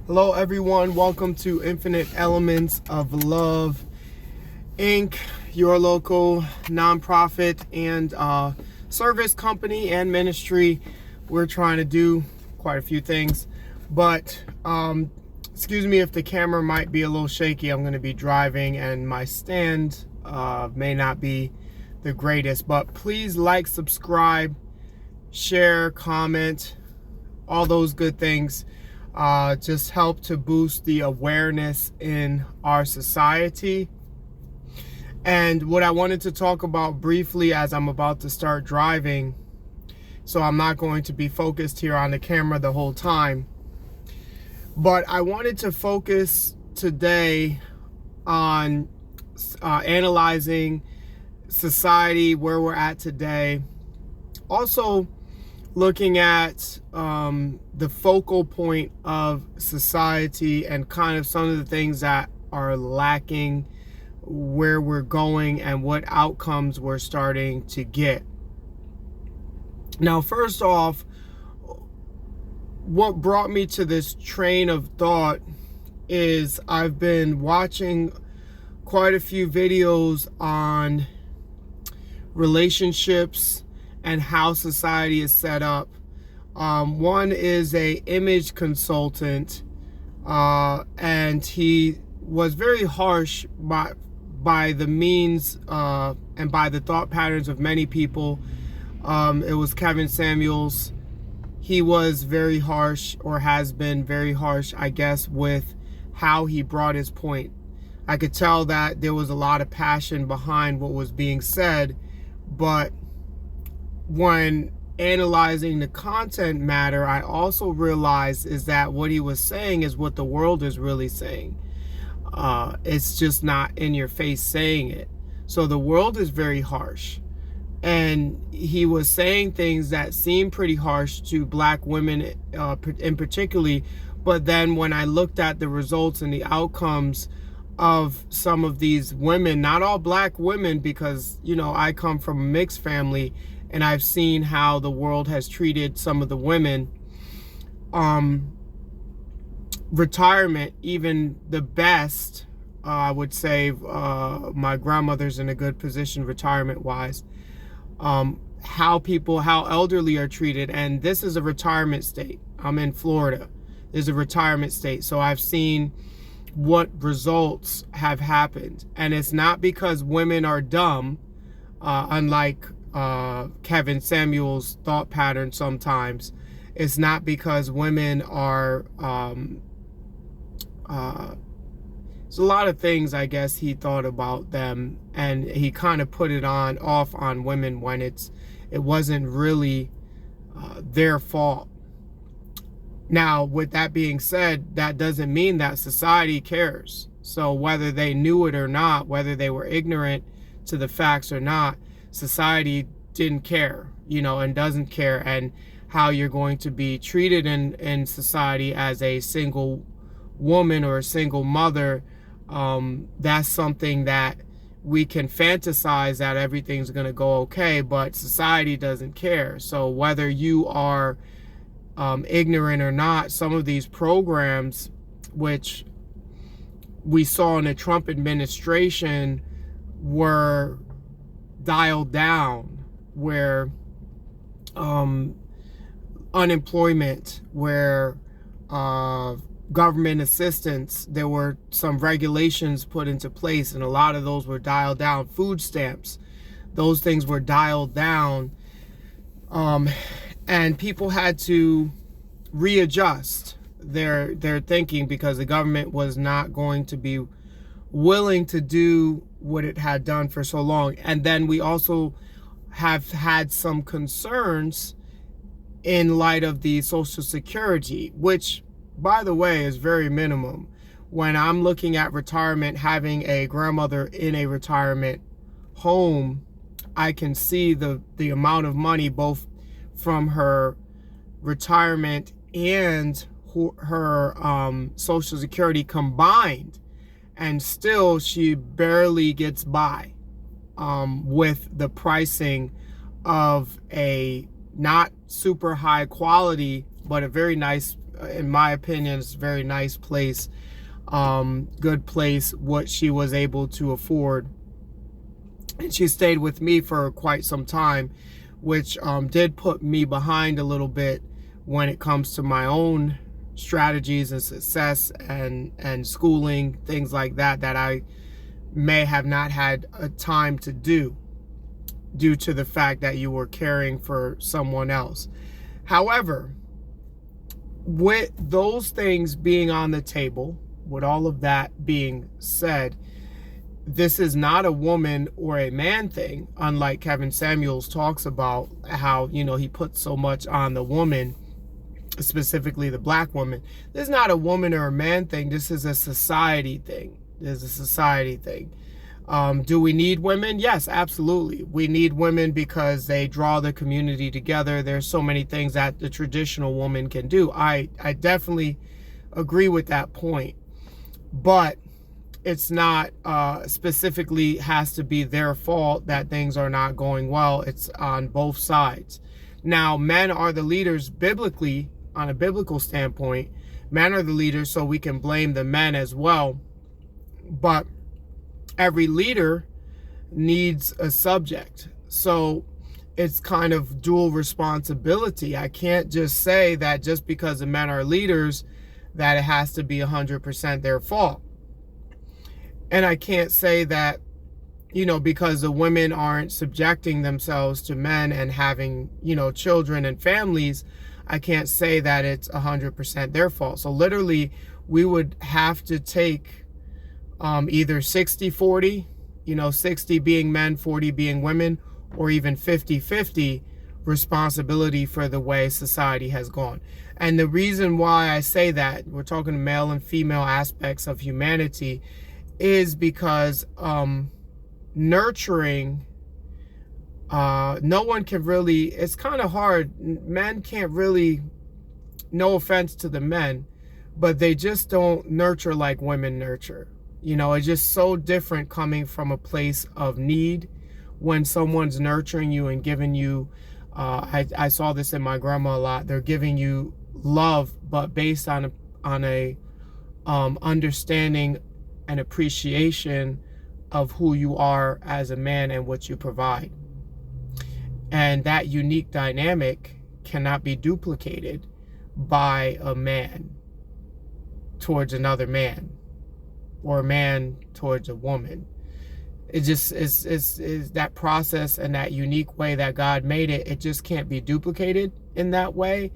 Hello everyone, welcome to Infinite Elements of Love Inc., your local nonprofit and service company and ministry. We're trying to do quite a few things, but excuse me if the camera might be a little shaky. I'm going to be driving and my stand may not be the greatest, but please like, subscribe, share, comment, all those good things. Just help to boost the awareness in our society. And what I wanted to talk about briefly as I'm about to start driving, so I'm not going to be focused here on the camera the whole time, but I wanted to focus today on analyzing society, where we're at today. Also looking at the focal point of society and kind of some of the things that are lacking, where we're going, and what outcomes we're starting to get. Now, first off, what brought me to this train of thought is I've been watching quite a few videos on relationships and how society is set up. One is a image consultant, and he was very harsh by the means and by the thought patterns of many people. It was Kevin Samuels. He was very harsh, or has been very harsh, I guess, with how he brought his point. I could tell that there was a lot of passion behind what was being said, but when analyzing the content matter, I also realized is that what he was saying is what the world is really saying. It's just not in your face saying it. So the world is very harsh. And he was saying things that seem pretty harsh to black women in particularly. But then when I looked at the results and the outcomes of some of these women, not all black women, because, you know, I come from a mixed family, and I've seen how the world has treated some of the women. Retirement, even the best, I would say, my grandmother's in a good position retirement-wise. How elderly are treated, and this is a retirement state. I'm in Florida. There's a retirement state, so I've seen what results have happened, and it's not because women are dumb, unlike Kevin Samuels' thought pattern sometimes. It's not because women are there's a lot of things, I guess, he thought about them, and he kind of put it off on women when it wasn't really their fault. Now, with that being said, that doesn't mean that society cares. So whether they knew it or not, whether they were ignorant to the facts or not, society didn't care, and doesn't care. And how you're going to be treated in society as a single woman or a single mother, that's something that we can fantasize that everything's going to go okay, but society doesn't care. So whether you are ignorant or not, some of these programs, which we saw in the Trump administration, were dialed down, where unemployment, where government assistance, there were some regulations put into place, and a lot of those were dialed down. Food stamps, those things were dialed down, and people had to readjust their thinking, because the government was not going to be willing to do what it had done for so long. And then we also have had some concerns in light of the Social Security, which, by the way, is very minimum. When I'm looking at retirement, having a grandmother in a retirement home, I can see the amount of money, both from her retirement and her Social Security combined, and still she barely gets by with the pricing of a not super high quality, but a very nice in my opinion, it's a very nice place, good place, what she was able to afford. And she stayed with me for quite some time, which did put me behind a little bit when it comes to my own strategies and success and schooling, things like that, that I may have not had a time to do due to the fact that you were caring for someone else. However, with those things being on the table, with all of that being said, this is not a woman or a man thing, unlike Kevin Samuels talks about how, you know, he puts so much on the woman, specifically the black woman. This is not a woman or a man thing. This is a society thing. This is a society thing. Do we need women? Yes, absolutely. We need women because they draw the community together. There's so many things that the traditional woman can do. I definitely agree with that point. But it's not specifically has to be their fault that things are not going well. It's on both sides. Now, men are the leaders biblically, on a biblical standpoint. Men are the leaders, so we can blame the men as well. But every leader needs a subject. So it's kind of dual responsibility. I can't just say that just because the men are leaders, that it has to be 100% their fault. And I can't say that, you know, because the women aren't subjecting themselves to men and having, you know, children and families, I can't say that it's 100% their fault. So literally, we would have to take either 60-40, you know, 60 being men, 40 being women, or even 50-50 responsibility for the way society has gone. And the reason why I say that, we're talking male and female aspects of humanity, is because nurturing, no one can really, it's kind of hard. Men can't really, no offense to the men, but they just don't nurture like women nurture. You know, it's just so different coming from a place of need when someone's nurturing you and giving you, I saw this in my grandma a lot, they're giving you love, but based on a understanding and appreciation of who you are as a man and what you provide. And that unique dynamic cannot be duplicated by a man towards another man, or a man towards a woman. It just is that process and that unique way that God made it. It just can't be duplicated in that way.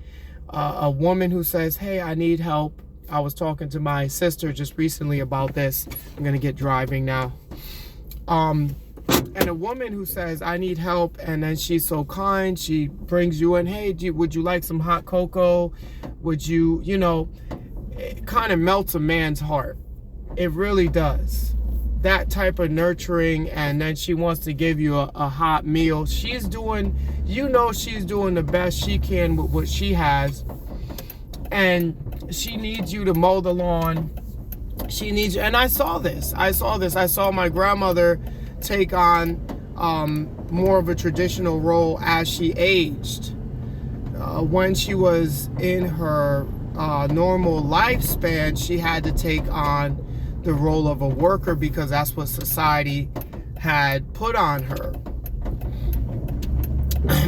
A woman who says, hey, I need help. I was talking to my sister just recently about this. I'm going to get driving now. And a woman who says, I need help, and then she's so kind, she brings you in, hey, would you like some hot cocoa? Would you, you know, it kind of melts a man's heart. It really does. That type of nurturing, and then she wants to give you a hot meal. She's doing, you know, she's doing the best she can with what she has. And she needs you to mow the lawn. She needs you. And I saw this. I saw my grandmother take on more of a traditional role as she aged. When she was in her normal lifespan, she had to take on the role of a worker because that's what society had put on her.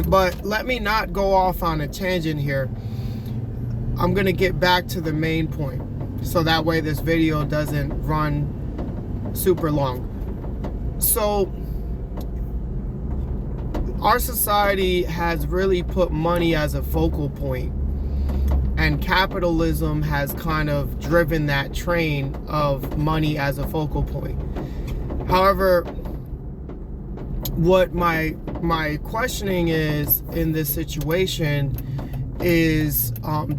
But let me not go off on a tangent here. I'm going to get back to the main point, so that way this video doesn't run super long. So our society has really put money as a focal point, and capitalism has kind of driven that train of money as a focal point. However, what my questioning is in this situation is,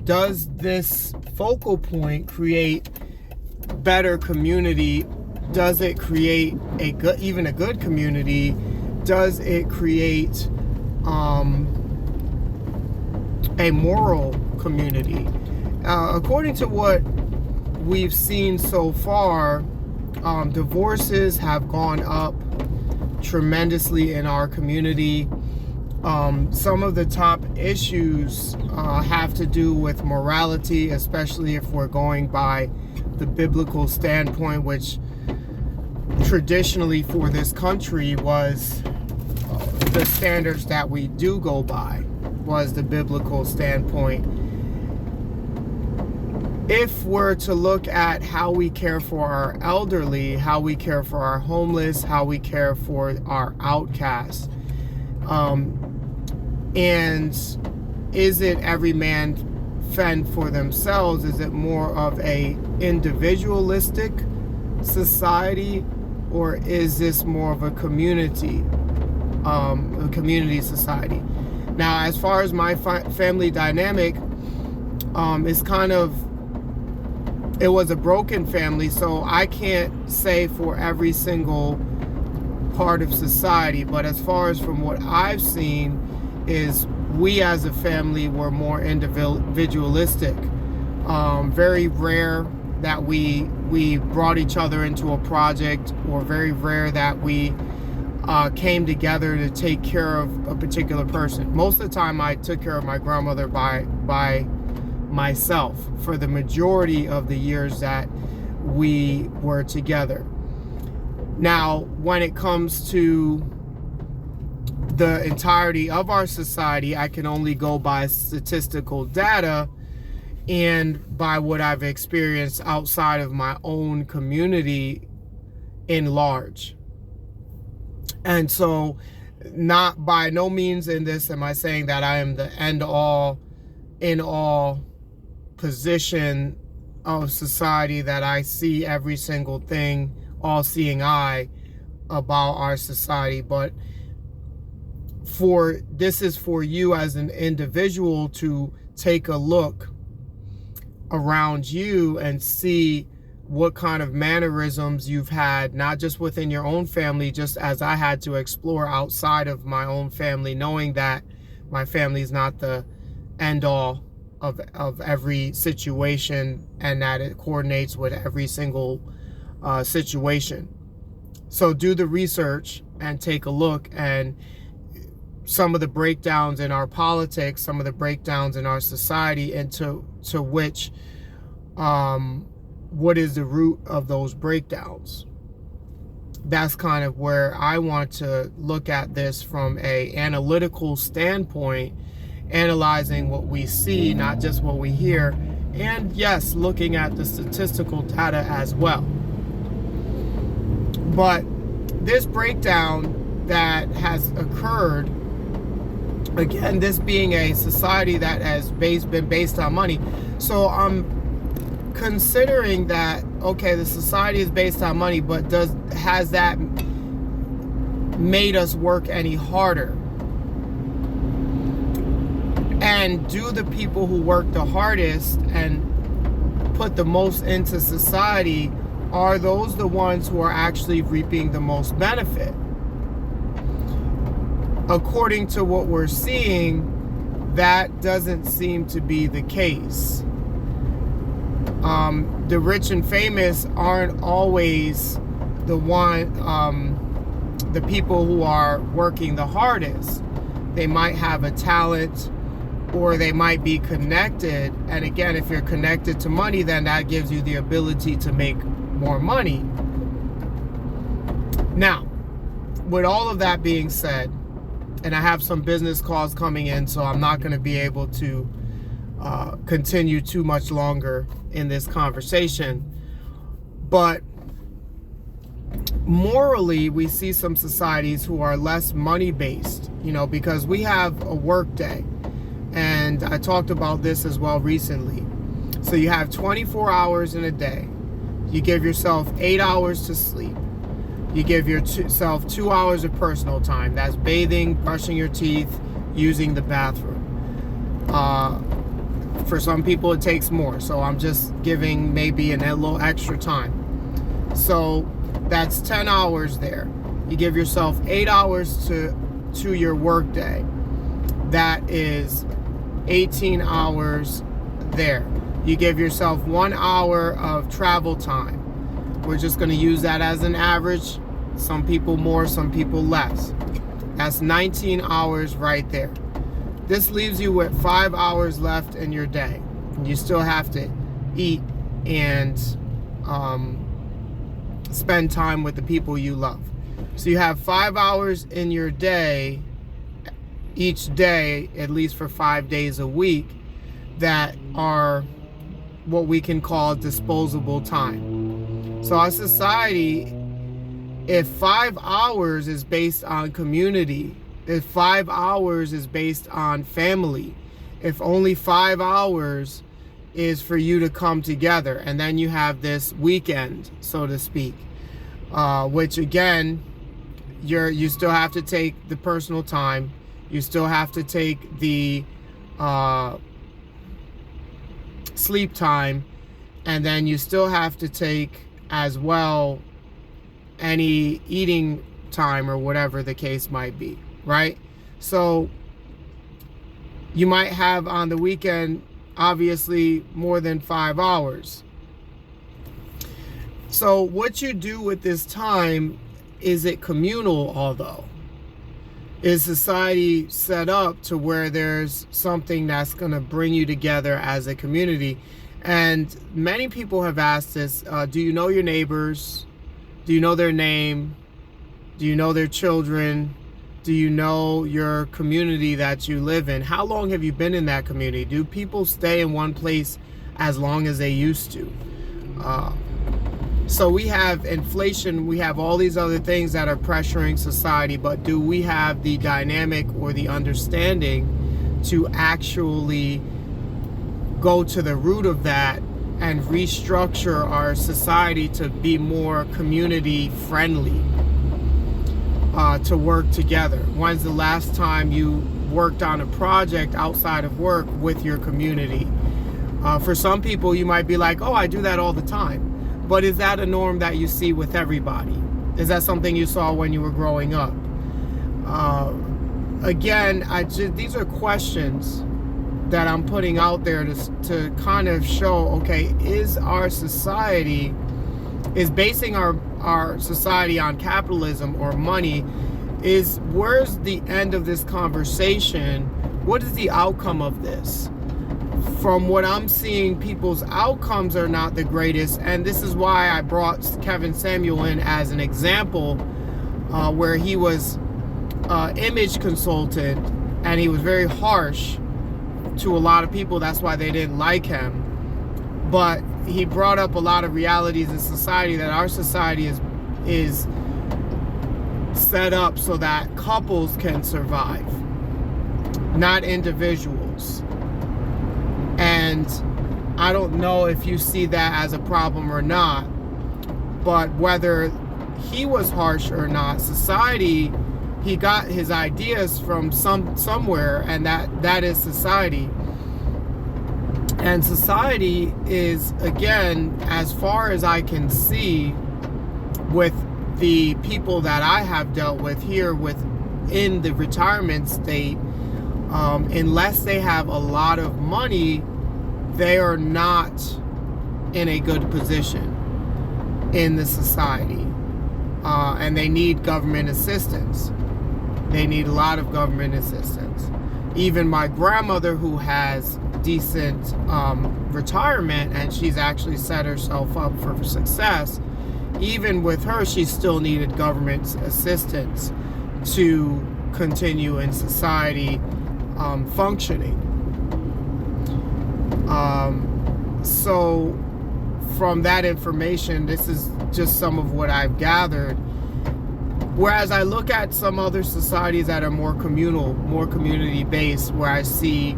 does this focal point create better community? Does it create a good, even a good community? Does it create a moral community? According to what we've seen so far, divorces have gone up tremendously in our community. Some of the top issues have to do with morality, especially if we're going by the biblical standpoint, which traditionally for this country was the standards that we do go by, was the biblical standpoint. If we're to look at how we care for our elderly, how we care for our homeless, how we care for our outcasts, and is it every man fend for themselves? Is it more of a individualistic society, or is this more of a community society? Now, as far as my family dynamic, it's kind of, it was a broken family, so I can't say for every single part of society, but as far as from what I've seen, is we as a family were more individualistic. Very rare that we brought each other into a project, or very rare that we came together to take care of a particular person. Most of the time I took care of my grandmother by myself for the majority of the years that we were together. Now, when it comes to the entirety of our society, I can only go by statistical data and by what I've experienced outside of my own community in large. And so, not by no means in this am I saying that I am the end all in all position of society, that I see every single thing, all seeing eye about our society. But this is for you as an individual to take a look around you and see what kind of mannerisms you've had, not just within your own family, just as I had to explore outside of my own family, knowing that my family is not the end all of every situation, and that it coordinates with every single situation. So do the research and take a look, and some of the breakdowns in our politics, some of the breakdowns in our society, and to which what is the root of those breakdowns. That's kind of where I want to look at this from a analytical standpoint, analyzing what we see, not just what we hear, and yes, looking at the statistical data as well. But this breakdown that has occurred, again, this being a society that has been based on money, so I'm considering that, okay, the society is based on money, but has that made us work any harder? And do the people who work the hardest and put the most into society, are those the ones who are actually reaping the most benefit? According to what we're seeing, that doesn't seem to be the case. The rich and famous aren't always the people who are working the hardest. They might have a talent, or they might be connected. And again, if you're connected to money, then that gives you the ability to make more money. Now, with all of that being said, and I have some business calls coming in, so I'm not going to be able to continue too much longer in this conversation. But morally, we see some societies who are less money-based, because we have a work day. And I talked about this as well recently. So you have 24 hours in a day. You give yourself 8 hours to sleep. You give yourself 2 hours of personal time. That's bathing, brushing your teeth, using the bathroom. For some people, it takes more. So I'm just giving maybe a little extra time. So that's 10 hours there. You give yourself 8 hours to your work day. That is 18 hours there. You give yourself 1 hour of travel time. We're just going to use that as an average. Some people more, some people less. That's 19 hours right there. This leaves you with 5 hours left in your day. You still have to eat and spend time with the people you love. So you have 5 hours in your day, each day, at least for 5 days a week, that are what we can call disposable time. So our society, if 5 hours is based on community, if 5 hours is based on family, if only 5 hours is for you to come together, and then you have this weekend, so to speak, which again, you still have to take the personal time, you still have to take the sleep time, and then you still have to take as well any eating time or whatever the case might be, right? So you might have on the weekend obviously more than 5 hours. So what you do with this time, is it communal? Although, is society set up to where there's something that's going to bring you together as a community? And many people have asked this, do you know your neighbors? Do you know their name? Do you know their children? Do you know your community that you live in? How long have you been in that community? Do people stay in one place as long as they used to? So we have inflation, we have all these other things that are pressuring society, but do we have the dynamic or the understanding to actually go to the root of that and restructure our society to be more community friendly, to work together? When's the last time you worked on a project outside of work with your community? For some people, you might be like, oh, I do that all the time. But is that a norm that you see with everybody? Is that something you saw when you were growing up? Again, these are questions that I'm putting out there to kind of show, okay, is our society, is basing our society on capitalism or money? Where's the end of this conversation? What is the outcome of this? From what I'm seeing, people's outcomes are not the greatest, and this is why I brought Kevin Samuel in as an example, where he was an image consultant, and he was very harsh to a lot of people. That's why they didn't like him. But he brought up a lot of realities in society, that our society is set up so that couples can survive, not individuals. And I don't know if you see that as a problem or not, but whether he was harsh or not, society, he got his ideas from somewhere, and that is society. And society is, again, as far as I can see, with the people that I have dealt with here in the retirement state, unless they have a lot of money, they are not in a good position in the society. And they need government assistance. They need a lot of government assistance. Even my grandmother, who has decent retirement, and she's actually set herself up for success, even with her, she still needed government assistance to continue in society functioning. So from that information, this is just some of what I've gathered. Whereas I look at some other societies that are more communal, more community-based, where I see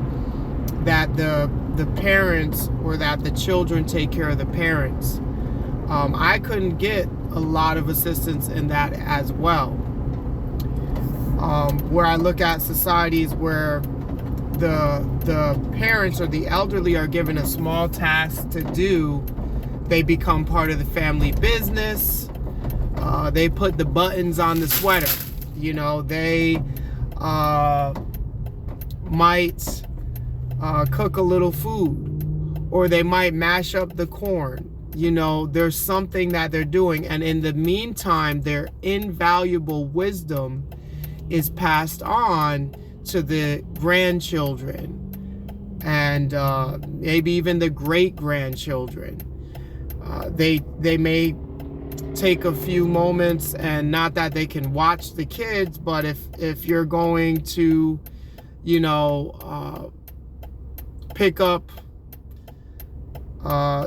that the parents, or that the children take care of the parents. I couldn't get a lot of assistance in that as well. Where I look at societies where the parents or the elderly are given a small task to do, they become part of the family business. They put the buttons on the sweater. You know, they might cook a little food, or they might mash up the corn. You know, there's something that they're doing, and in the meantime, their invaluable wisdom is passed on to the grandchildren and maybe even the great-grandchildren. They may take a few moments, and not that they can watch the kids, but if you're going to, you know, pick up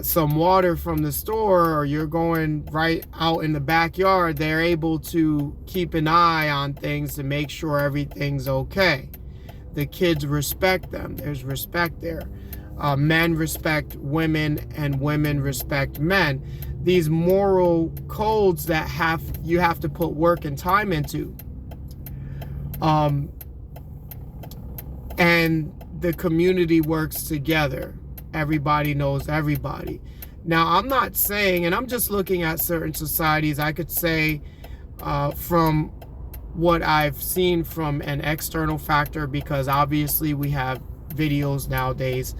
some water from the store, or you're going right out in the backyard, they're able to keep an eye on things to make sure everything's okay. The kids respect them. There's respect there. Men respect women and women respect men. These moral codes that you have to put work and time into. And the community works together. Everybody knows everybody. Now, I'm not saying, and I'm just looking at certain societies, I could say from what I've seen from an external factor, because obviously we have videos nowadays.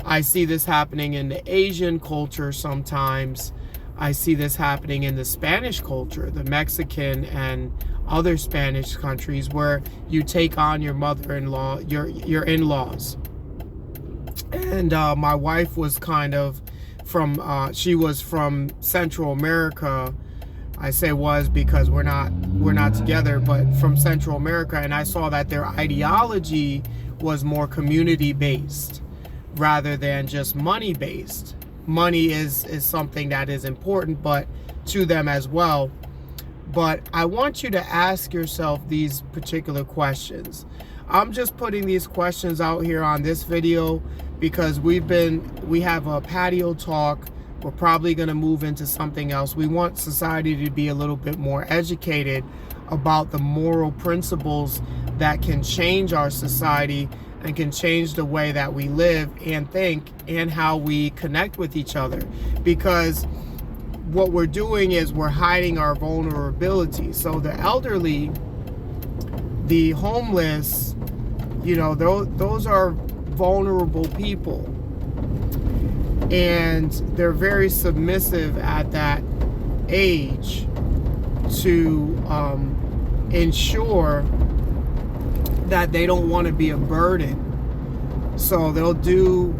I see this happening in the Asian culture sometimes. I see this happening in the Spanish culture, the Mexican and other Spanish countries, where you take on your mother-in-law, your in-laws. And my wife was kind of from, she was from Central America. I say was because we're not together, but from Central America, and I saw that their ideology was more community-based rather than just money-based. Money is something that is important, but to them as well. But I want you to ask yourself these particular questions. I'm just putting these questions out here on this video because we have a patio talk. We're probably going to move into something else. We want society to be a little bit more educated about the moral principles that can change our society and can change the way that we live and think and how we connect with each other. Because what we're doing is we're hiding our vulnerability. So the elderly, the homeless, you know, those are vulnerable people. And they're very submissive at that age to ensure that they don't want to be a burden. So they'll do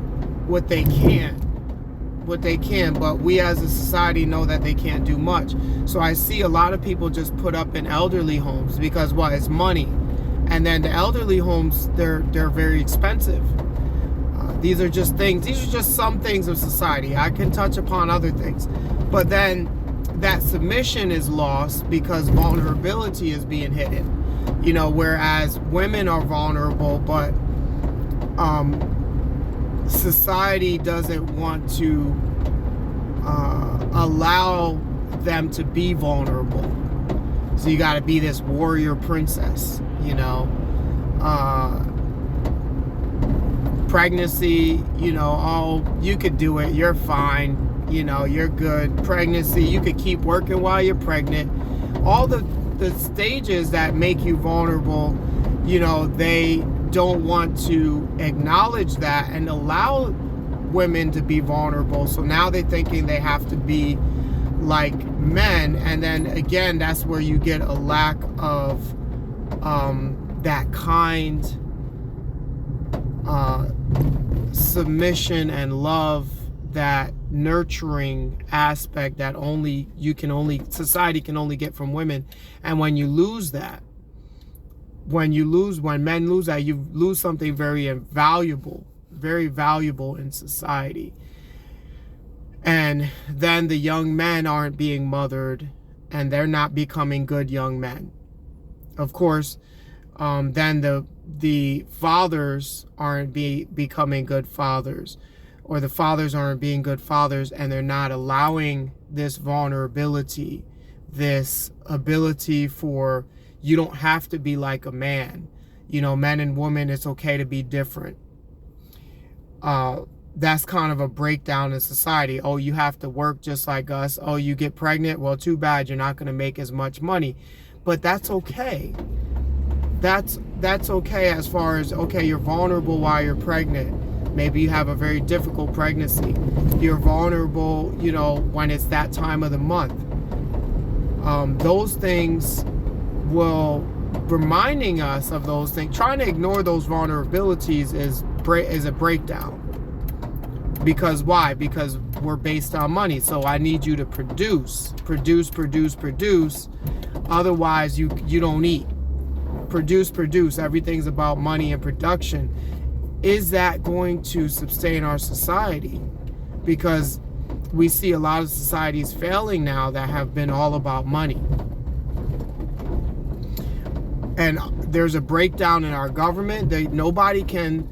what they can, but we as a society know that they can't do much. So I see a lot of people just put up in elderly homes because, well, it's money. And then the elderly homes, they're very expensive. These are just things. These are just some things of society. I can touch upon other things. But then that submission is lost because vulnerability is being hidden. You know, whereas women are vulnerable, but society doesn't want to allow them to be vulnerable. So you got to be this warrior princess, you know. Pregnancy, you know, oh, you could do it, you're fine, you know, you're good. Pregnancy, you could keep working while you're pregnant. All the stages that make you vulnerable, you know, they don't want to acknowledge that and allow women to be vulnerable. So now they're thinking they have to be like men, and then again, that's where you get a lack of that kind submission and love, that nurturing aspect that society can only get from women. And when you lose that, when men lose that, you lose something very valuable in society. And then the young men aren't being mothered, and they're not becoming good young men. Of course, then the fathers aren't becoming good fathers, or the fathers aren't being good fathers, and they're not allowing this vulnerability, this ability for, you don't have to be like a man. You know, men and women, it's okay to be different. That's kind of a breakdown in society. Oh, you have to work just like us. Oh, you get pregnant? Well, too bad, you're not going to make as much money. But that's okay. That's okay as far as, okay, you're vulnerable while you're pregnant. Maybe you have a very difficult pregnancy. You're vulnerable, you know, when it's that time of the month. Those things will reminding us of those things, trying to ignore those vulnerabilities is a breakdown. Because why? Because we're based on money. So I need you to produce. Otherwise, you don't eat. Produce. Everything's about money and production. Is that going to sustain our society? Because we see a lot of societies failing now that have been all about money. And there's a breakdown in our government. Nobody can,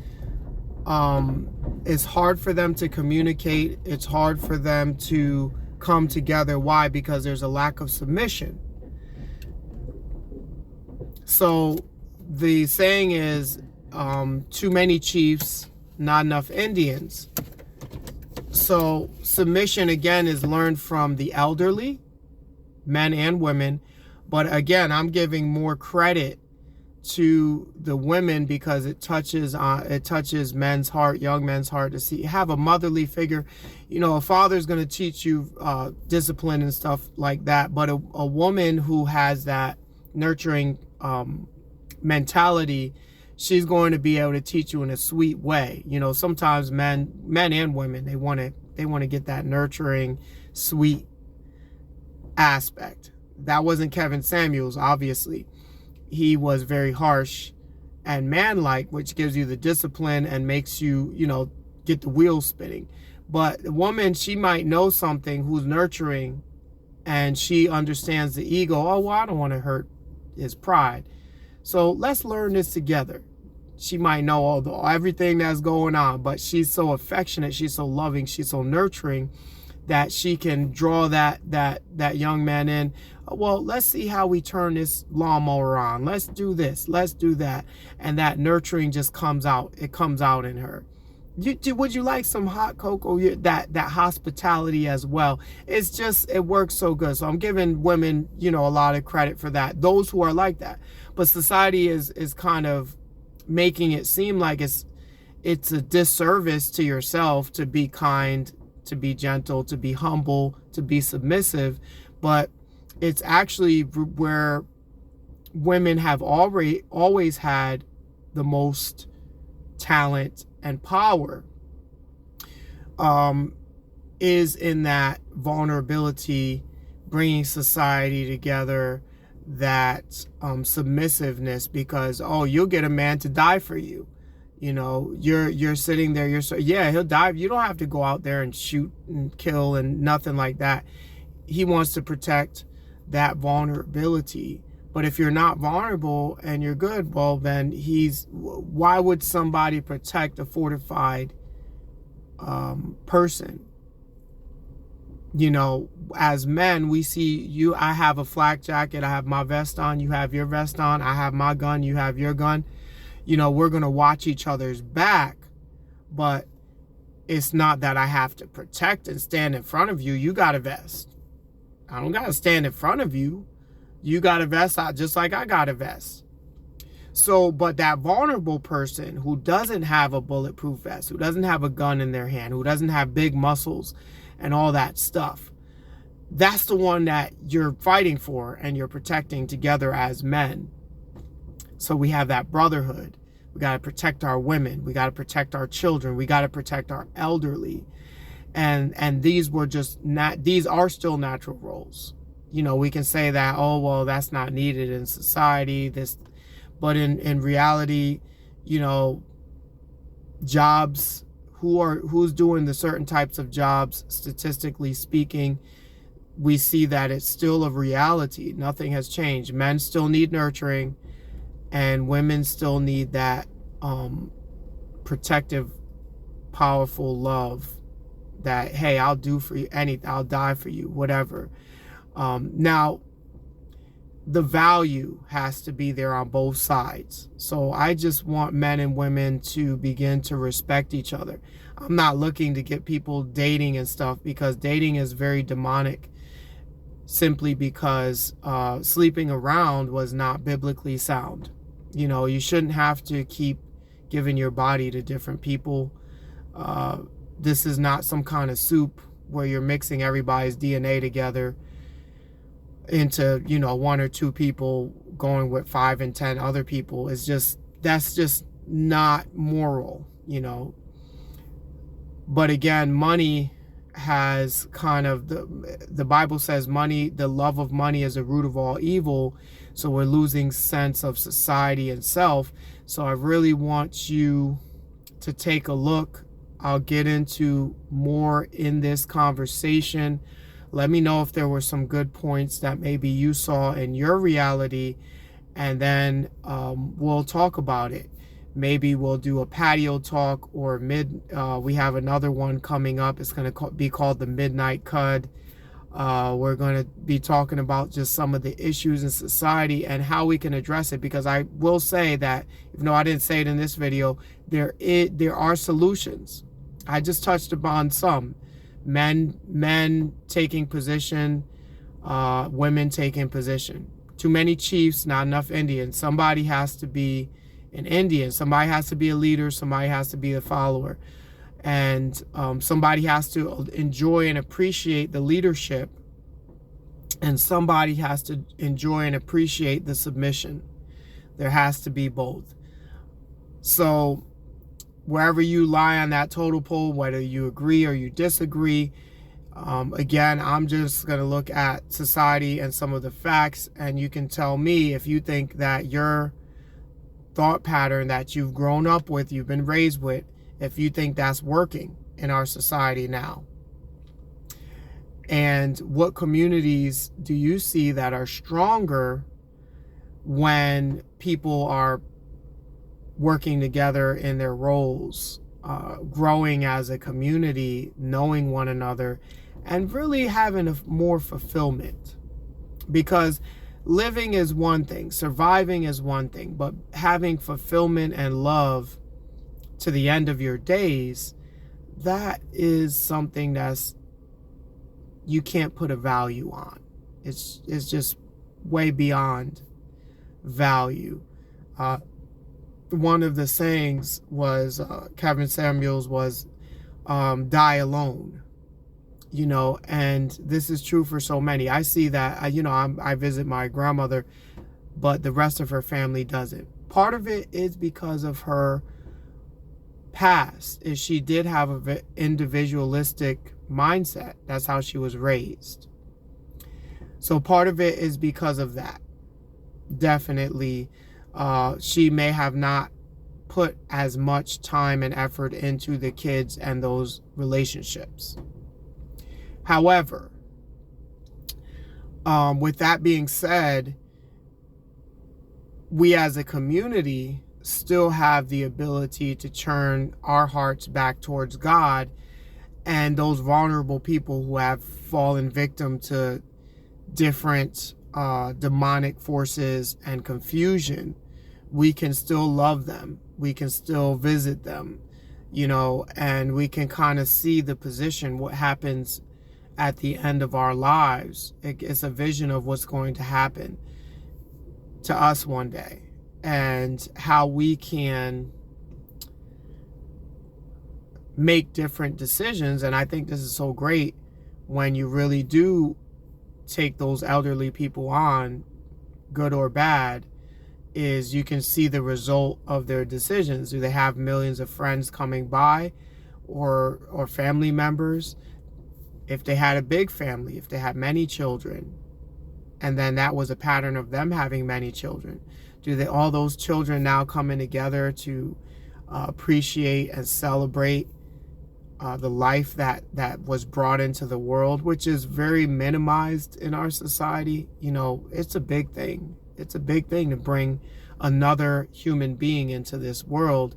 it's hard for them to communicate. It's hard for them to come together. Why? Because there's a lack of submission. So the saying is, too many chiefs, not enough Indians. So submission, again, is learned from the elderly, men and women. But again, I'm giving more credit to the women because it touches men's heart, young men's heart, to have a motherly figure. You know, a father's going to teach you discipline and stuff like that. But a woman who has that nurturing mentality, she's going to be able to teach you in a sweet way. You know, sometimes men and women, they want to get that nurturing, sweet aspect. That wasn't Kevin Samuels, obviously. He was very harsh and manlike, which gives you the discipline and makes you, you know, get the wheels spinning. But the woman, she might know something, who's nurturing, and she understands the ego. Oh, well, I don't want to hurt his pride. So let's learn this together. She might know everything that's going on, but she's so affectionate, she's so loving, she's so nurturing that she can draw that young man in. Well, let's see how we turn this lawnmower on. Let's do this. Let's do that. And that nurturing just comes out. It comes out in her. Would you like some hot cocoa? That hospitality as well. It's just, it works so good. So I'm giving women, you know, a lot of credit for that. Those who are like that. But society is kind of making it seem like it's a disservice to yourself to be kind, to be gentle, to be humble, to be submissive. But it's actually where women have always had the most talent and power, is in that vulnerability, bringing society together, that submissiveness. Because, oh, you'll get a man to die for you. You know, you're sitting there, yeah, he'll die. You don't have to go out there and shoot and kill and nothing like that. He wants to protect that vulnerability. But if you're not vulnerable and you're good, well, then why would somebody protect a fortified person? You know, as men, we see I have a flak jacket, I have my vest on, you have your vest on, I have my gun, you have your gun. You know, we're going to watch each other's back, but it's not that I have to protect and stand in front of you. You got a vest. I don't got to stand in front of you. You got a vest just like I got a vest. So, but that vulnerable person who doesn't have a bulletproof vest, who doesn't have a gun in their hand, who doesn't have big muscles and all that stuff, that's the one that you're fighting for and you're protecting together as men. So we have that brotherhood. We got to protect our women. We got to protect our children. We got to protect our elderly. And these are still natural roles. You know, we can say that, oh, well, that's not needed in society. But in reality, you know, jobs, who's doing the certain types of jobs, statistically speaking, we see that it's still a reality. Nothing has changed. Men still need nurturing, and women still need that protective, powerful love that, hey, I'll do for you anything, I'll die for you, whatever. Now, the value has to be there on both sides. So I just want men and women to begin to respect each other. I'm not looking to get people dating and stuff, because dating is very demonic, simply because sleeping around was not biblically sound. You know, you shouldn't have to keep giving your body to different people. This is not some kind of soup where you're mixing everybody's DNA together into, you know, one or two people going with 5 and 10 other people is just, that's just not moral, you know. But again, money has kind of, the Bible says money, the love of money is the root of all evil. So we're losing sense of society and self. So I really want you to take a look. I'll get into more in this conversation. Let me know if there were some good points that maybe you saw in your reality, and then we'll talk about it. Maybe we'll do a patio talk, or we have another one coming up. It's going to be called the Midnight Cud. We're going to be talking about just some of the issues in society and how we can address it, because I will say that, even though I didn't say it in this video, there are solutions. I just touched upon some. Men taking position, women taking position. Too many chiefs, not enough Indians. Somebody has to be an Indian. Somebody has to be a leader. Somebody has to be a follower. And somebody has to enjoy and appreciate the leadership. And somebody has to enjoy and appreciate the submission. There has to be both. So wherever you lie on that total pole, whether you agree or you disagree, again, I'm just going to look at society and some of the facts, and you can tell me if you think that your thought pattern that you've grown up with, you've been raised with, if you think that's working in our society now. And what communities do you see that are stronger when people are working together in their roles, growing as a community, knowing one another, and really having more fulfillment? Because living is one thing, surviving is one thing, but having fulfillment and love to the end of your days, that is something that's, you can't put a value on. It's just way beyond value. One of the sayings was, Kevin Samuels was, die alone, you know, and this is true for so many. I see that, you know, I visit my grandmother, but the rest of her family doesn't. Part of it is because of her past, is she did have an individualistic mindset. That's how she was raised. So part of it is because of that. Definitely, she may have not put as much time and effort into the kids and those relationships. However, with that being said, we as a community still have the ability to turn our hearts back towards God, and those vulnerable people who have fallen victim to different demonic forces and confusion, we can still love them. We can still visit them, you know, and we can kind of see the position, what happens at the end of our lives. It's a vision of what's going to happen to us one day, and how we can make different decisions. And I think this is so great when you really do take those elderly people on, good or bad, is you can see the result of their decisions. Do they have millions of friends coming by, or family members? If they had a big family, if they had many children, and then that was a pattern of them having many children, all those children now coming together to appreciate and celebrate the life that was brought into the world, which is very minimized in our society? You know, it's a big thing. It's a big thing to bring another human being into this world,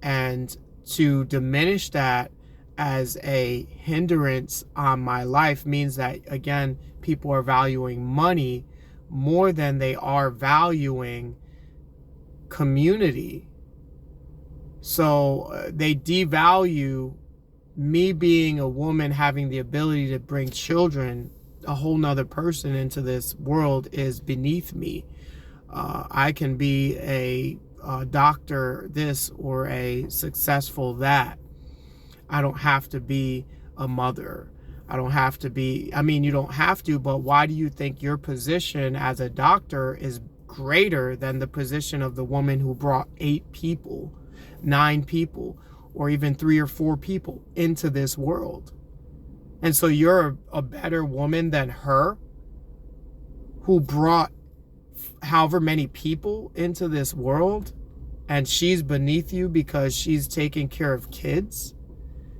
and to diminish that as a hindrance on my life means that, again, people are valuing money more than they are valuing community. So they devalue me being a woman, having the ability to bring children, a whole nother person into this world, is beneath me. I can be a doctor this, or a successful that. I don't have to be a mother. I don't have to be, I mean, you don't have to, but why do you think your position as a doctor is greater than the position of the woman who brought 8 people, 9 people, or even 3 or 4 people into this world. And so you're a better woman than her, who brought however many people into this world, and she's beneath you because she's taking care of kids.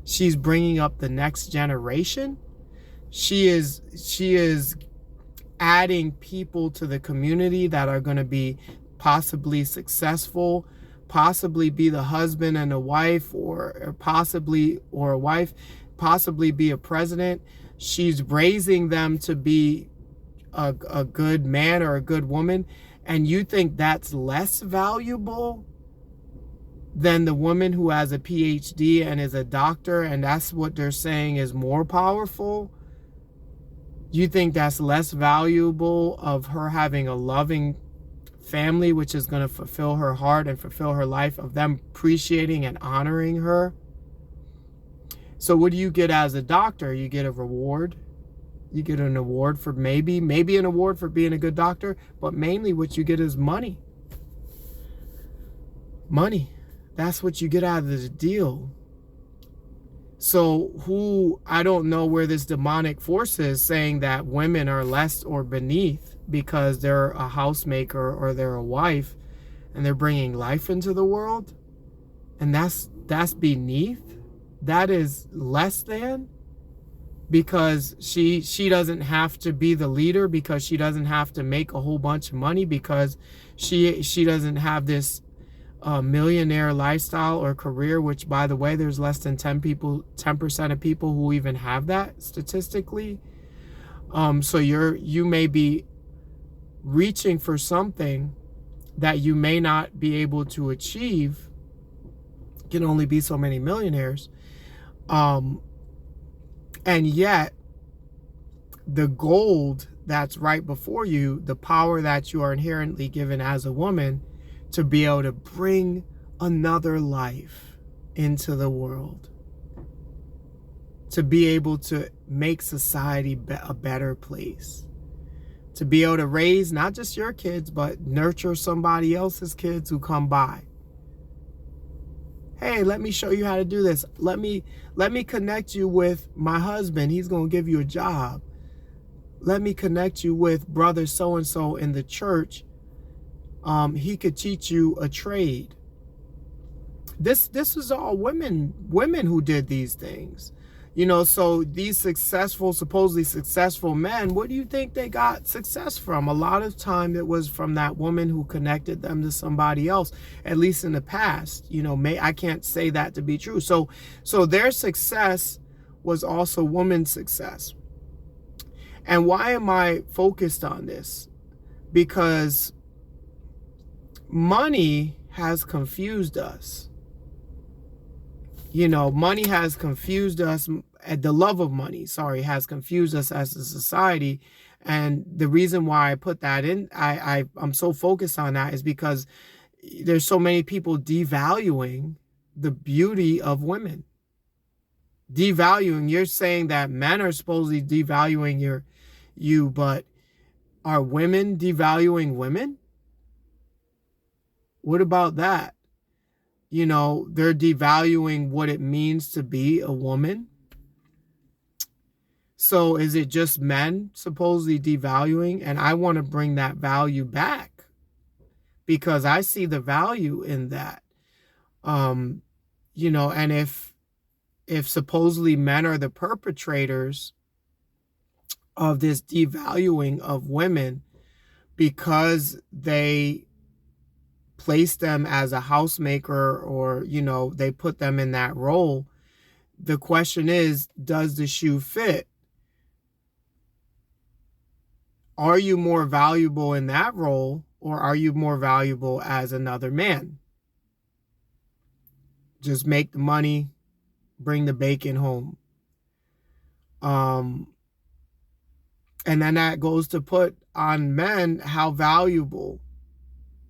She's bringing up the next generation. She is adding people to the community that are going to be possibly successful, possibly be the husband and a wife, or possibly be a president. She's raising them to be a good man or a good woman, and you think that's less valuable than the woman who has a PhD and is a doctor, and that's what they're saying is more powerful? You think that's less valuable of her having a loving family, which is going to fulfill her heart and fulfill her life, of them appreciating and honoring her? So what do you get as a doctor? You get a reward. You get an award for maybe an award for being a good doctor, but mainly what you get is money. Money. That's what you get out of the deal. So I don't know where this demonic force is saying that women are less or beneath because they're a housemaker or they're a wife and they're bringing life into the world, and that's beneath. That is less than, because she doesn't have to be the leader, because she doesn't have to make a whole bunch of money, because she doesn't have this millionaire lifestyle or career, which, by the way, there's less than 10% of people who even have that statistically. So you may be reaching for something that you may not be able to achieve. Can only be so many millionaires. And yet, the gold that's right before you, the power that you are inherently given as a woman to be able to bring another life into the world, to be able to make society a better place, to be able to raise not just your kids, but nurture somebody else's kids who come by. Hey, let me show you how to do this. Let me connect you with my husband. He's going to give you a job. Let me connect you with brother so-and-so in the church. He could teach you a trade. This is all women who did these things. So these supposedly successful men, what do you think they got success from? A lot of time it was from that woman who connected them to somebody else, at least in the past. I can't say that to be true. So their success was also woman's success. And why am I focused on this? Because money has confused us. Money has confused us. The love of money, has confused us as a society. And the reason why I put that in, I'm so focused on that, is because there's so many people devaluing the beauty of women. Devaluing. You're saying that men are supposedly devaluing you, but are women devaluing women? What about that? They're devaluing what it means to be a woman. So is it just men supposedly devaluing? And I want to bring that value back, because I see the value in that. And if supposedly men are the perpetrators of this devaluing of women because they place them as a housemaker, or they put them in that role, the question is, does the shoe fit? Are you more valuable in that role, or are you more valuable as another man? Just make the money, bring the bacon home. And then that goes to put on men how valuable,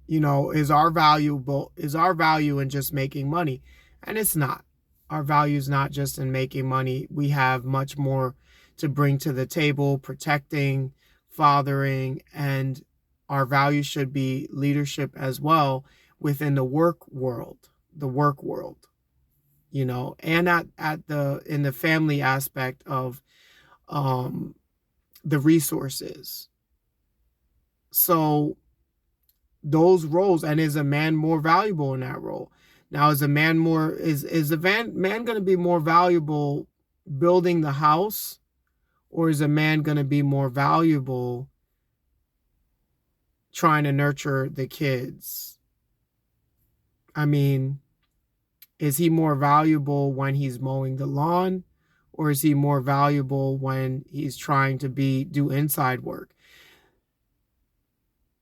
is our value in just making money? And it's not. Our value is not just in making money. We have much more to bring to the table, protecting, fathering, and our values should be leadership as well within the work world, and at the in the family aspect of um, the resources. So those roles, and is a man more valuable in that role? Now, is a man more is a man going to be more valuable building the house, or is a man going to be more valuable trying to nurture the kids? I mean, is he more valuable when he's mowing the lawn, or is he more valuable when he's trying to do inside work?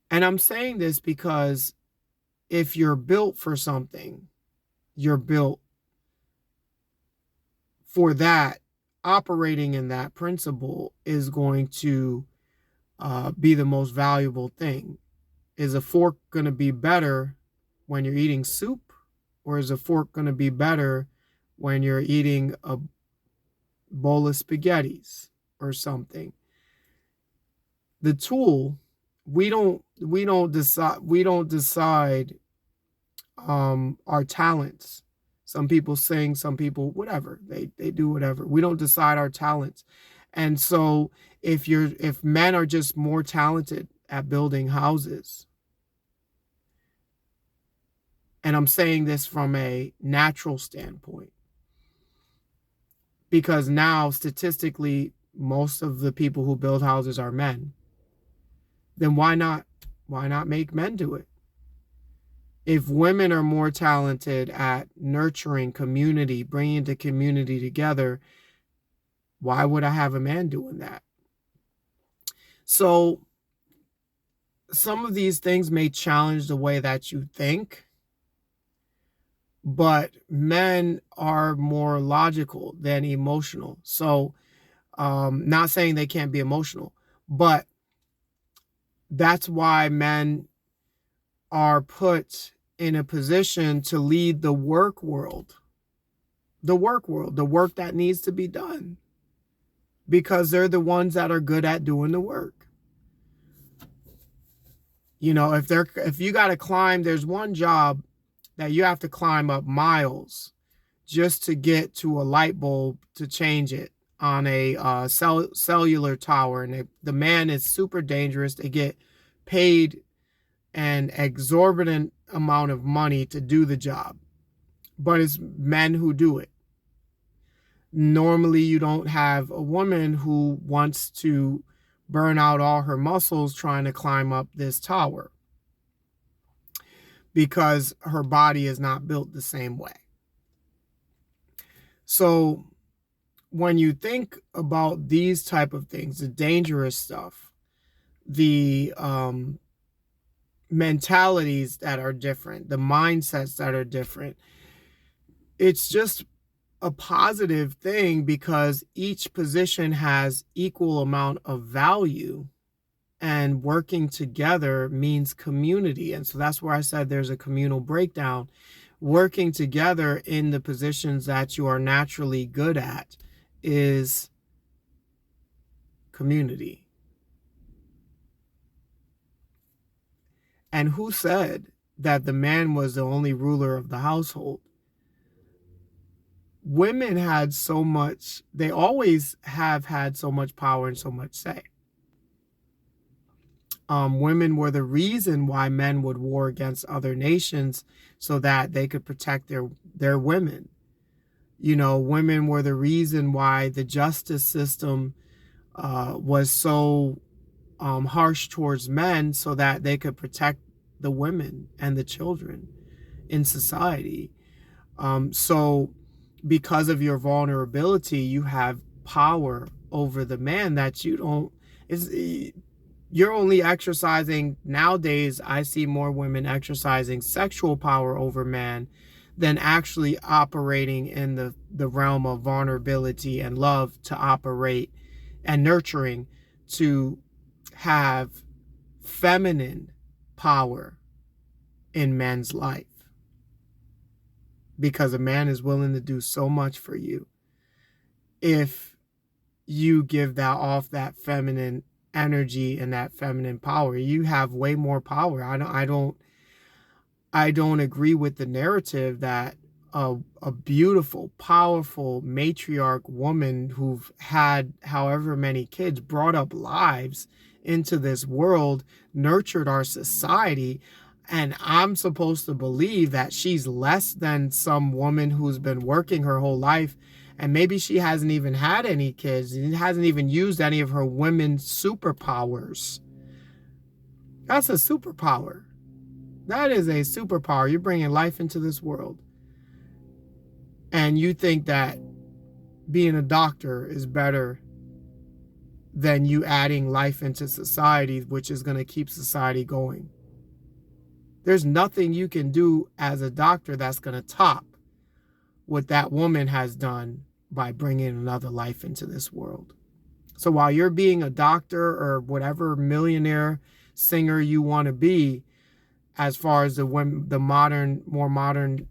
And I'm saying this because if you're built for something, you're built for that. Operating in that principle is going to be the most valuable thing. Is a fork going to be better when you're eating soup, or is a fork going to be better when you're eating a bowl of spaghettis or something? The tool, we don't decide our talents. Some people sing, some people whatever, they do whatever. We don't decide our talents. And so if men are just more talented at building houses, and I'm saying this from a natural standpoint, because now statistically most of the people who build houses are men, then why not make men do it? If women are more talented at nurturing community, bringing the community together, why would I have a man doing that? So some of these things may challenge the way that you think, but men are more logical than emotional. So not saying they can't be emotional, but that's why men are put in a position to lead the work the work that needs to be done, because they're the ones that are good at doing the work. If you got to climb, there's one job that you have to climb up miles just to get to a light bulb to change it on a cellular tower, and the man is super dangerous. They get paid an exorbitant amount of money to do the job, but it's men who do it. Normally, you don't have a woman who wants to burn out all her muscles trying to climb up this tower, because her body is not built the same way. So when you think about these type of things, the dangerous stuff, the mentalities that are different, the mindsets that are different, it's just a positive thing, because each position has equal amount of value, and working together means community. And so that's where I said there's a communal breakdown. Working together in the positions that you are naturally good at is community. And who said that the man was the only ruler of the household? Women had so much, they always have had so much power and so much say. Women were the reason why men would war against other nations, so that they could protect their women. Women were the reason why the justice system was so harsh towards men, so that they could protect the women and the children in society. So because of your vulnerability, you have power over the man that you don't. You're only exercising, nowadays I see more women exercising sexual power over man than actually operating in the realm of vulnerability and love, to operate and nurturing, to have feminine power in men's life. Because a man is willing to do so much for you if you give that feminine energy and that feminine power. You have way more power. I don't agree with the narrative that a beautiful, powerful matriarch woman who've had however many kids, brought up lives into this world, nurtured our society, and I'm supposed to believe that she's less than some woman who's been working her whole life, and maybe she hasn't even had any kids and hasn't even used any of her women's superpowers. That's a superpower. That is a superpower. You're bringing life into this world. And you think that being a doctor is better than you adding life into society, which is going to keep society going. There's nothing you can do as a doctor that's going to top what that woman has done by bringing another life into this world. So while you're being a doctor or whatever millionaire singer you want to be, as far as the more modern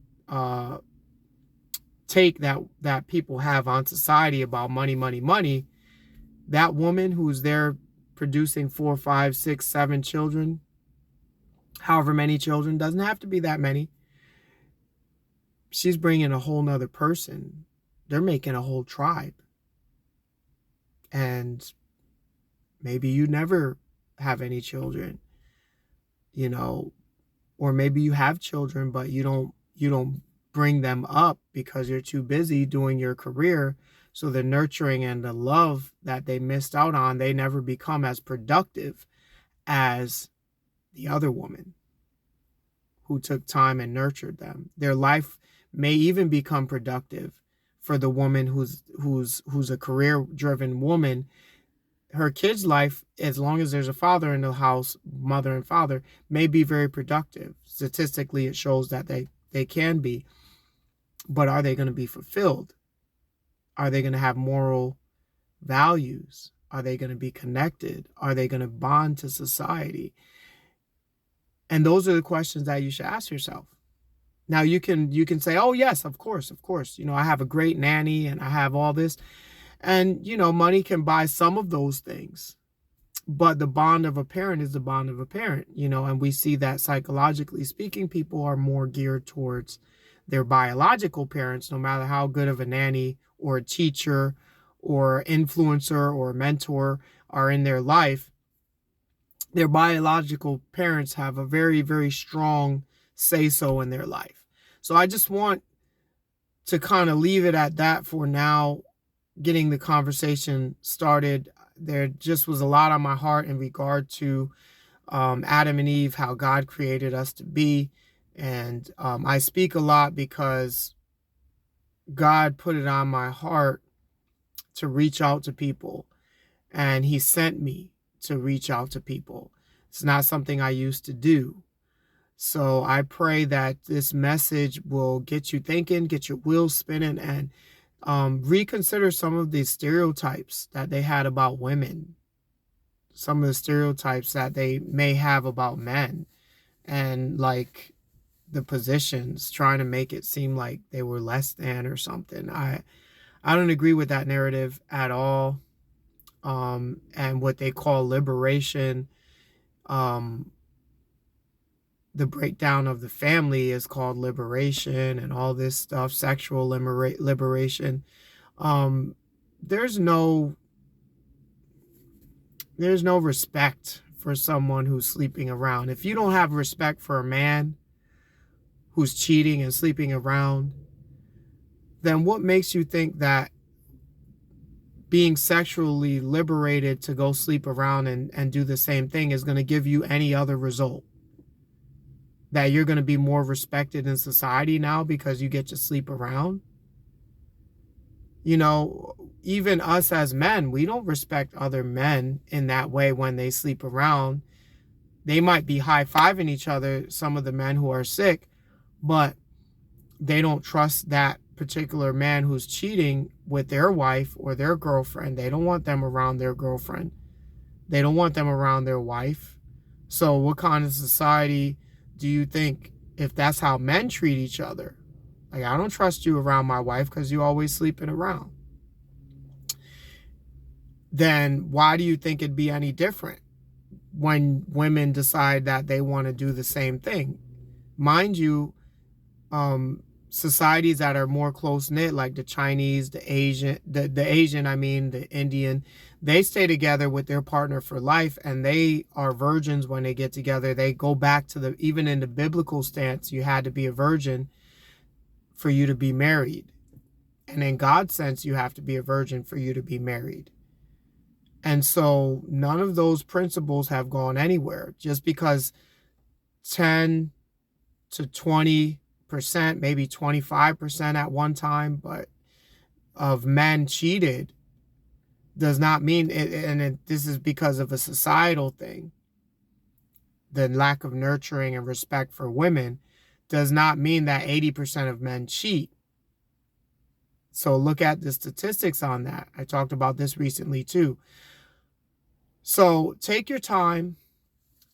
take that people have on society about money, that woman who's there producing 4, 5, 6, 7 children, however many children, doesn't have to be that many. She's bringing a whole nother person. They're making a whole tribe. And maybe you never have any children, or maybe you have children, but you don't bring them up because you're too busy doing your career. So the nurturing and the love that they missed out on, they never become as productive as the other woman who took time and nurtured them. Their life may even become productive for the woman who's a career-driven woman. Her kid's life, as long as there's a father in the house, mother and father, may be very productive. Statistically, it shows that they can be. But are they going to be fulfilled? Are they going to have moral values? Are they going to be connected? Are they going to bond to society? And those are the questions that you should ask yourself. Now you can say, oh yes, of course. I have a great nanny and I have all this. And, money can buy some of those things. But the bond of a parent is the bond of a parent, and we see that psychologically speaking, people are more geared towards their biological parents, no matter how good of a nanny or a teacher or influencer or mentor are in their life. Their biological parents have a very, very strong say-so in their life. So I just want to kind of leave it at that for now, getting the conversation started. There just was a lot on my heart in regard to Adam and Eve, how God created us to be. And I speak a lot because God put it on my heart to reach out to people. And he sent me to reach out to people. It's not something I used to do. So I pray that this message will get you thinking, get your wheels spinning, and reconsider some of the stereotypes that they had about women, some of the stereotypes that they may have about men, and like the positions, trying to make it seem like they were less than or something. I don't agree with that narrative at all. And what they call liberation, the breakdown of the family is called liberation, and all this stuff, sexual liberation. There's no respect for someone who's sleeping around. If you don't have respect for a man who's cheating and sleeping around, then what makes you think that being sexually liberated to go sleep around and do the same thing is going to give you any other result? That you're going to be more respected in society now because you get to sleep around? Even us as men, we don't respect other men in that way when they sleep around. They might be high-fiving each other, some of the men who are sick, but they don't trust that particular man who's cheating with their wife or their girlfriend. They don't want them around their girlfriend. They don't want them around their wife. So what kind of society do you think, if that's how men treat each other? Like, I don't trust you around my wife because you always sleeping around. then why do you think it'd be any different when women decide that they want to do the same thing? Mind you, societies that are more close knit, like the Chinese, the Indian, they stay together with their partner for life, and they are virgins when they get together. They go back to even in the biblical stance, you had to be a virgin for you to be married. And in God's sense, you have to be a virgin for you to be married. And so none of those principles have gone anywhere. Just because 10 to 20%, maybe 25% at one time, but of men cheated does not mean it, and this is because of a societal thing. The lack of nurturing and respect for women does not mean that 80% of men cheat. So look at the statistics on that. I talked about this recently too. So take your time,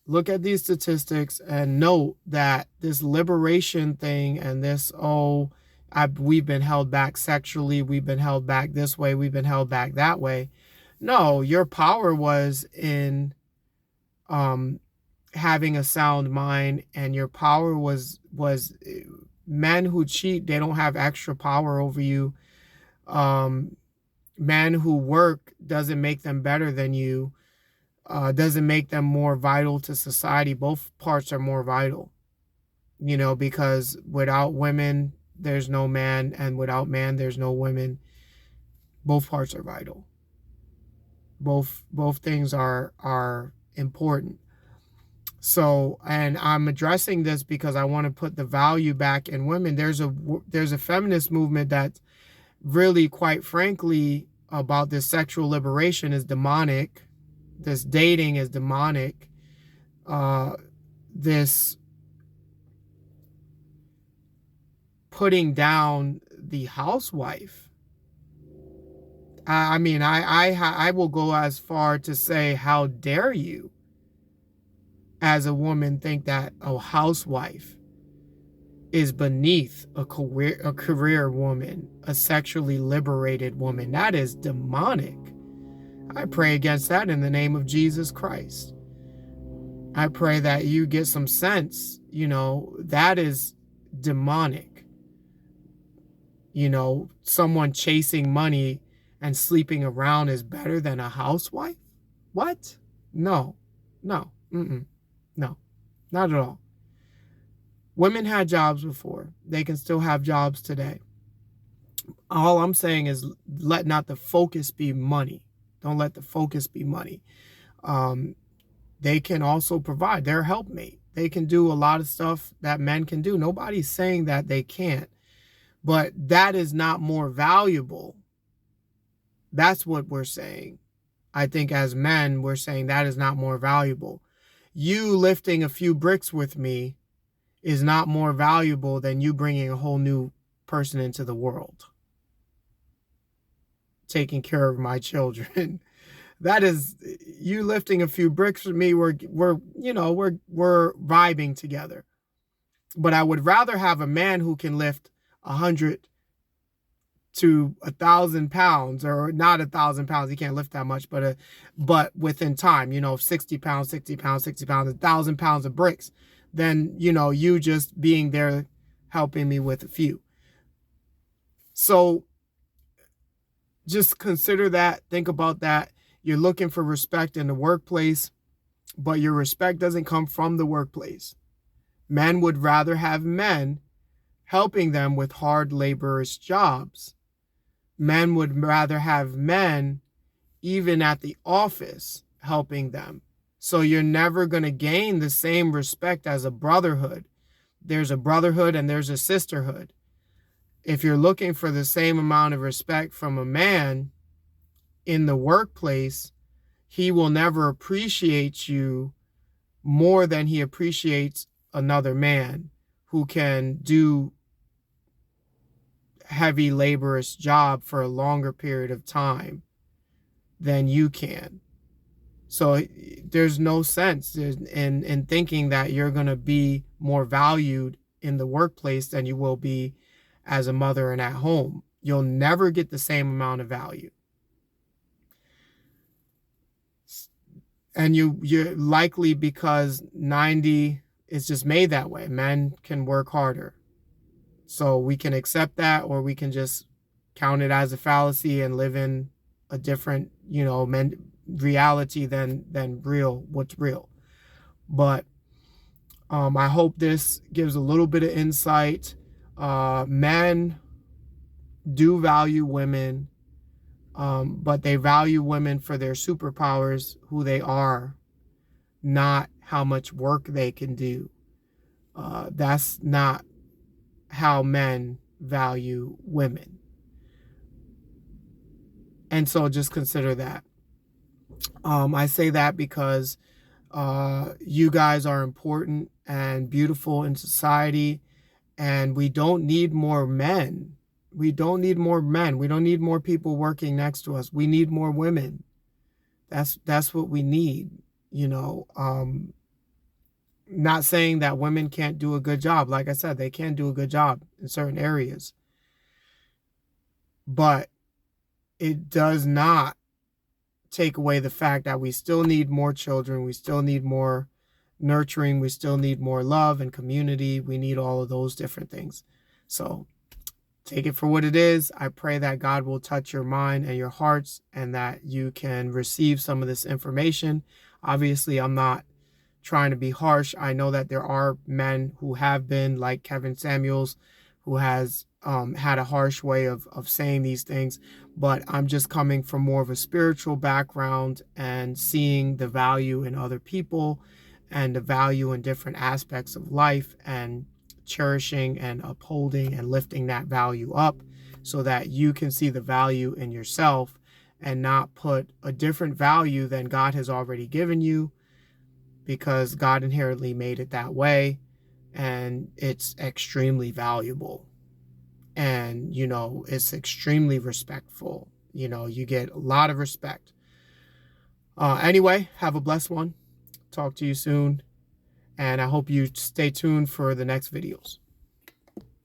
look at these statistics, and note that this liberation thing and this, we've been held back sexually, we've been held back this way, we've been held back that way. No, your power was in having a sound mind, and your power was men who cheat, they don't have extra power over you. Men who work doesn't make them better than you. Doesn't make them more vital to society. Both parts are more vital, because without women, there's no man, and without man, there's no women. Both parts are vital. Both things are important. So, and I'm addressing this because I want to put the value back in women. There's a feminist movement that really, quite frankly, about this sexual liberation is demonic. This dating is demonic. This putting down the housewife. I will go as far to say, how dare you, as a woman, think that a housewife is beneath a career woman, a sexually liberated woman. That is demonic. I pray against that in the name of Jesus Christ. I pray that you get some sense. That is demonic. Someone chasing money and sleeping around is better than a housewife? What? No, no, no, not at all. Women had jobs before. They can still have jobs today. All I'm saying is, let not the focus be money. Don't let the focus be money. They can also provide. They're a helpmate. They can do a lot of stuff that men can do. Nobody's saying that they can't. But that is not more valuable. That's what we're saying. I think as men, we're saying that is not more valuable. You lifting a few bricks with me is not more valuable than you bringing a whole new person into the world. Taking care of my children. That is, you lifting a few bricks for me, we're vibing together. But I would rather have a man who can lift 100 to 1,000 pounds, or not 1,000 pounds, he can't lift that much, but within time, 60 pounds, 1,000 pounds of bricks, then, you just being there helping me with a few. So just consider that, think about that. You're looking for respect in the workplace, but your respect doesn't come from the workplace. Men would rather have men helping them with hard, laborious jobs. Men would rather have men, even at the office, helping them. So you're never going to gain the same respect as a brotherhood. There's a brotherhood and there's a sisterhood. If you're looking for the same amount of respect from a man in the workplace, he will never appreciate you more than he appreciates another man who can do heavy laborious job for a longer period of time than you can. So there's no sense in thinking that you're going to be more valued in the workplace than you will be as a mother and at home. You'll never get the same amount of value. And you're likely because 90 is just made that way. Men can work harder. So we can accept that, or we can just count it as a fallacy and live in a different, reality than what's real. But I hope this gives a little bit of insight. Men do value women, but they value women for their superpowers, who they are, not how much work they can do. That's not how men value women. And so just consider that. I say that because you guys are important and beautiful in society, and we don't need more men. We don't need more men. We don't need more people working next to us. We need more women. That's what we need, Not saying that women can't do a good job. Like I said, they can do a good job in certain areas. But it does not take away the fact that we still need more children. We still need more nurturing. We still need more love and community. We need all of those different things. So take it for what it is. I pray that God will touch your mind and your hearts, and that you can receive some of this information. Obviously, I'm not trying to be harsh. I know that there are men who have been, like Kevin Samuels, who has had a harsh way of saying these things, but I'm just coming from more of a spiritual background and seeing the value in other people and the value in different aspects of life, and cherishing and upholding and lifting that value up so that you can see the value in yourself and not put a different value than God has already given you, because God inherently made it that way, and it's extremely valuable. And, it's extremely respectful. You get a lot of respect. Anyway, have a blessed one. Talk to you soon. And I hope you stay tuned for the next videos.